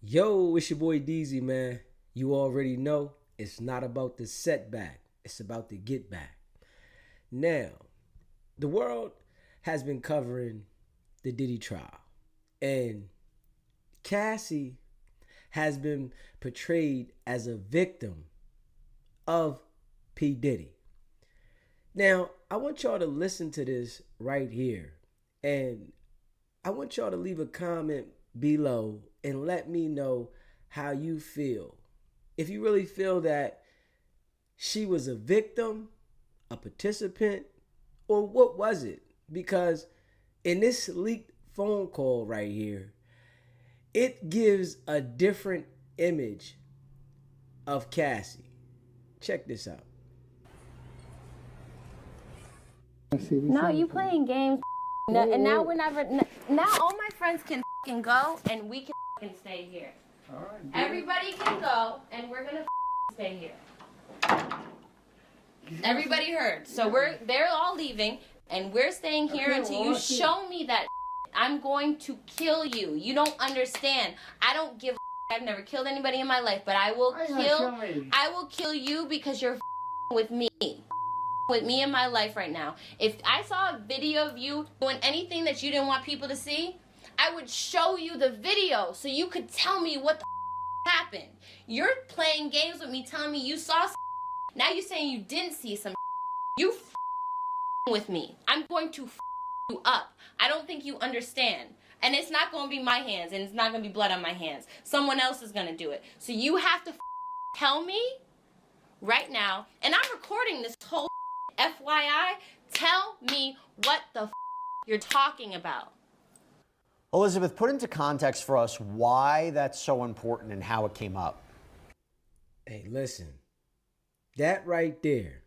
Yo, it's your boy DZ, man. You already know it's not about the setback, it's about the get back. Now, the world has been covering the Diddy trial, and Cassie has been portrayed as a victim of P. Diddy. Now, I want y'all to listen to this right here, and I want y'all to leave a comment below and let me know how you feel. If you really feel that she was a victim, a participant, or what was it? Because in this leaked phone call right here, it gives a different image of Cassie. Check this out. No, you playing games, and now we're never. Now all my friends can go, and we can stay here. All right. Everybody can go, and we're gonna stay here. Everybody heard. So they're all leaving, and we're staying here until you show me that. I'm going to kill you. You don't understand. I don't give. I've never killed anybody in my life, but I will kill you because you're with me. With me in my life right now. If I saw a video of you doing anything that you didn't want people to see, I would show you the video so you could tell me what the happened. You're playing games with me, telling me you saw now you're saying you didn't see some you with me. I'm going to you up. I don't think you understand. And it's not going to be my hands, and it's not going to be blood on my hands. Someone else is going to do it. So you have to tell me right now, and I'm recording this whole FYI, tell me what the you're talking about. Elizabeth, put into context for us why that's so important and how it came up. Hey, listen, that right there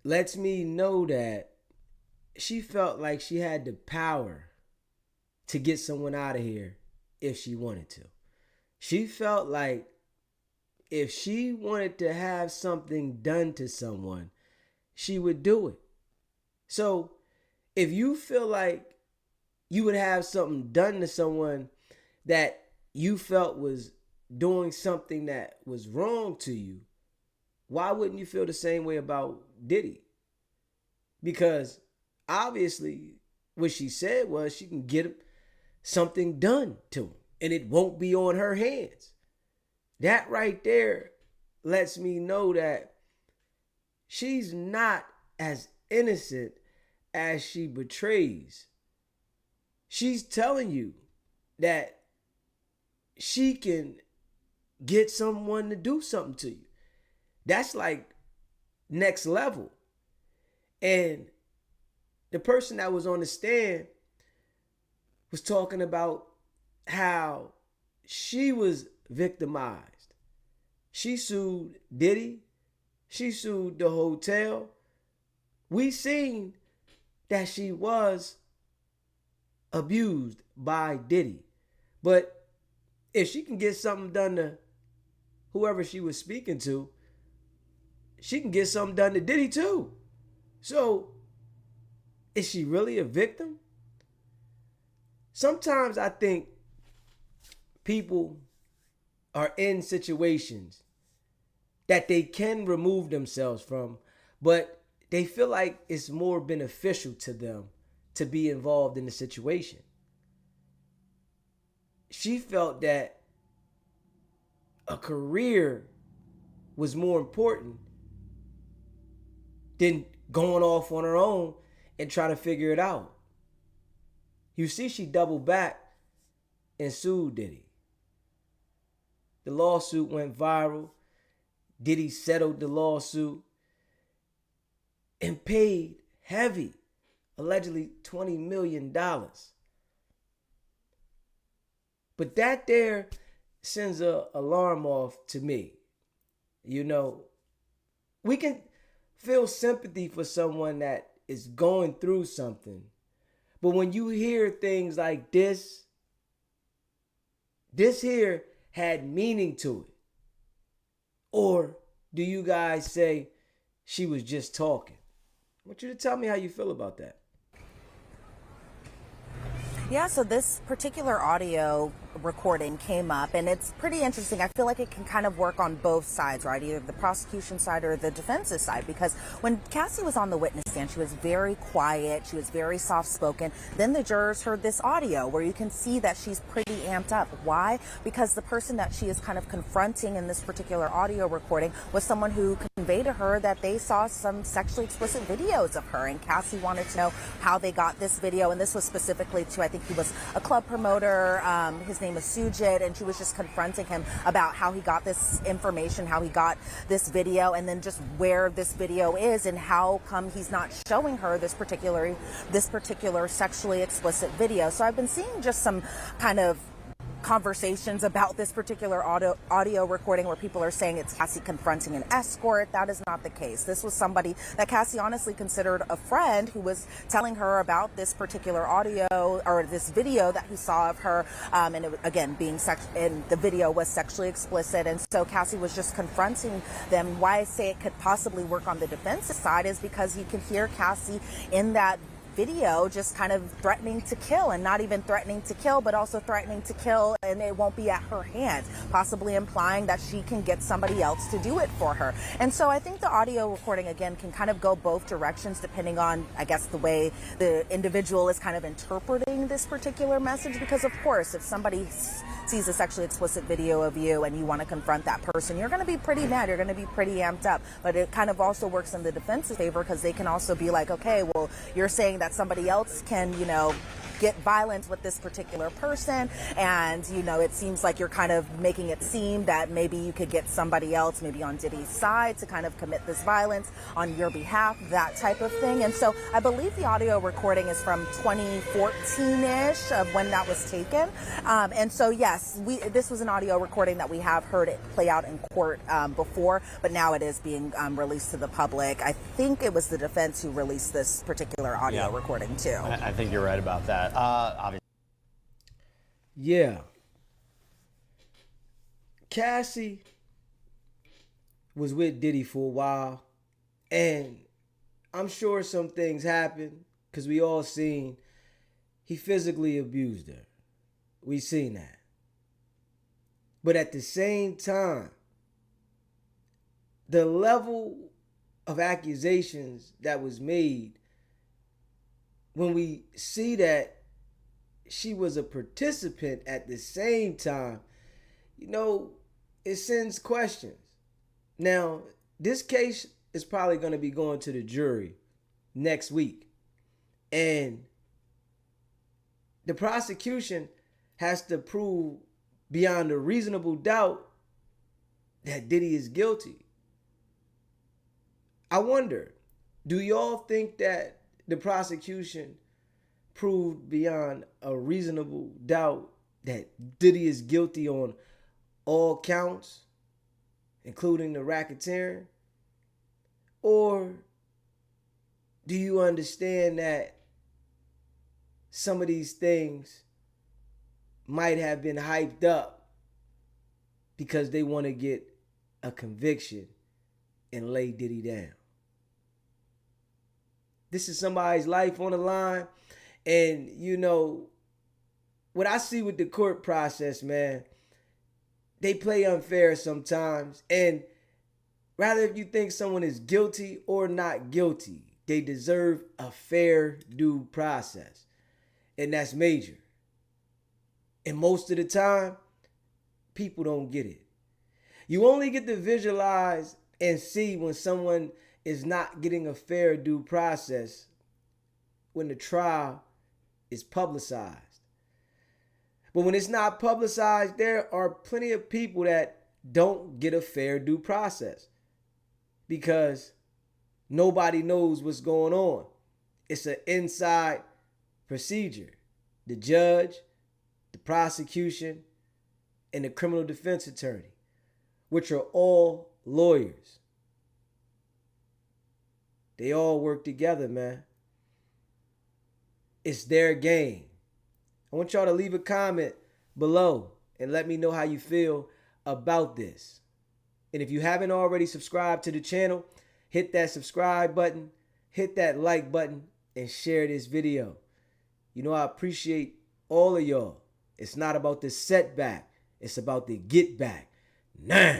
lets me know that she felt like she had the power to get someone out of here if she wanted to. She felt like if she wanted to have something done to someone, she would do it. So if you feel like you would have something done to someone that you felt was doing something that was wrong to you, why wouldn't you feel the same way about Diddy? Because obviously what she said was she can get something done to him and it won't be on her hands. That right there lets me know that she's not as innocent as she betrays. She's telling you that she can get someone to do something to you. That's like next level. And the person that was on the stand was talking about how she was victimized. She sued Diddy. She sued the hotel. We seen that she was abused by Diddy. But if she can get something done to whoever she was speaking to, she can get something done to Diddy too. So, is she really a victim? Sometimes I think people are in situations that they can remove themselves from, but they feel like it's more beneficial to them to be involved in the situation. She felt that a career was more important than going off on her own and trying to figure it out. You see, she doubled back and sued Diddy. The lawsuit went viral. Diddy settled the lawsuit and paid heavy, allegedly $20 million. But that there sends an alarm off to me. You know, we can feel sympathy for someone that is going through something. But when you hear things like this here had meaning to it. Or do you guys say she was just talking? I want you to tell me how you feel about that. Yeah, so this particular audio recording came up, and it's pretty interesting. I feel like it can kind of work on both sides, right? Either the prosecution side or the defense's side, because when Cassie was on the witness stand, she was very quiet, she was very soft-spoken. Then the jurors heard this audio where you can see that she's pretty amped up. Why? Because the person that she is kind of confronting in this particular audio recording was someone who conveyed to her that they saw some sexually explicit videos of her, and Cassie wanted to know how they got this video, and this was specifically to, I think he was a club promoter, his name is Sujit, and she was just confronting him about how he got this information, how he got this video, and then just where this video is and how come he's not showing her this particular sexually explicit video. So I've been seeing just some kind of conversations about this particular audio recording where people are saying it's Cassie confronting an escort. That is not the case. This was somebody that Cassie honestly considered a friend who was telling her about this particular audio or this video that he saw of her, and it, again, and the video was sexually explicit. And so Cassie was just confronting them. Why I say it could possibly work on the defense's side is because you can hear Cassie in that video just kind of threatening to kill, and not even threatening to kill, but also threatening to kill, and it won't be at her hands, possibly implying that she can get somebody else to do it for her. And so I think the audio recording, again, can kind of go both directions depending on, I guess, the way the individual is kind of interpreting this particular message. Because of course, if somebody sees a sexually explicit video of you and you want to confront that person, you're going to be pretty mad, you're going to be pretty amped up. But it kind of also works in the defense's favor, because they can also be like, okay, well, you're saying that somebody else can, get violent with this particular person, and it seems like you're kind of making it seem that maybe you could get somebody else, maybe on Diddy's side, to kind of commit this violence on your behalf, that type of thing. And so I believe the audio recording is from 2014-ish of when that was taken. And so yes, this was an audio recording that we have heard it play out in court before, but now it is being released to the public. I think it was the defense who released this particular audio recording too. I think you're right about that. Obviously. Yeah. Cassie was with Diddy for a while, and I'm sure some things happened, because we all seen he physically abused her. We seen that. But at the same time, the level of accusations that was made, when we see that she was a participant at the same time, it sends questions. Now, this case is probably going to be going to the jury next week. And the prosecution has to prove beyond a reasonable doubt that Diddy is guilty. I wonder, do y'all think that the prosecution proved beyond a reasonable doubt that Diddy is guilty on all counts, including the racketeering? Or do you understand that some of these things might have been hyped up because they want to get a conviction and lay Diddy down? This is somebody's life on the line. And, what I see with the court process, man, they play unfair sometimes. And rather, if you think someone is guilty or not guilty, they deserve a fair due process. And that's major. And most of the time, people don't get it. You only get to visualize and see when someone is not getting a fair due process when the trial is publicized. But when it's not publicized, there are plenty of people that don't get a fair due process because nobody knows what's going on. It's an inside procedure. The judge, the prosecution, and the criminal defense attorney, which are all lawyers. They all work together, man. It's their game. I want y'all to leave a comment below and let me know how you feel about this. And if you haven't already subscribed to the channel, hit that subscribe button, hit that like button, and share this video. I appreciate all of y'all. It's not about the setback. It's about the get back. Nah.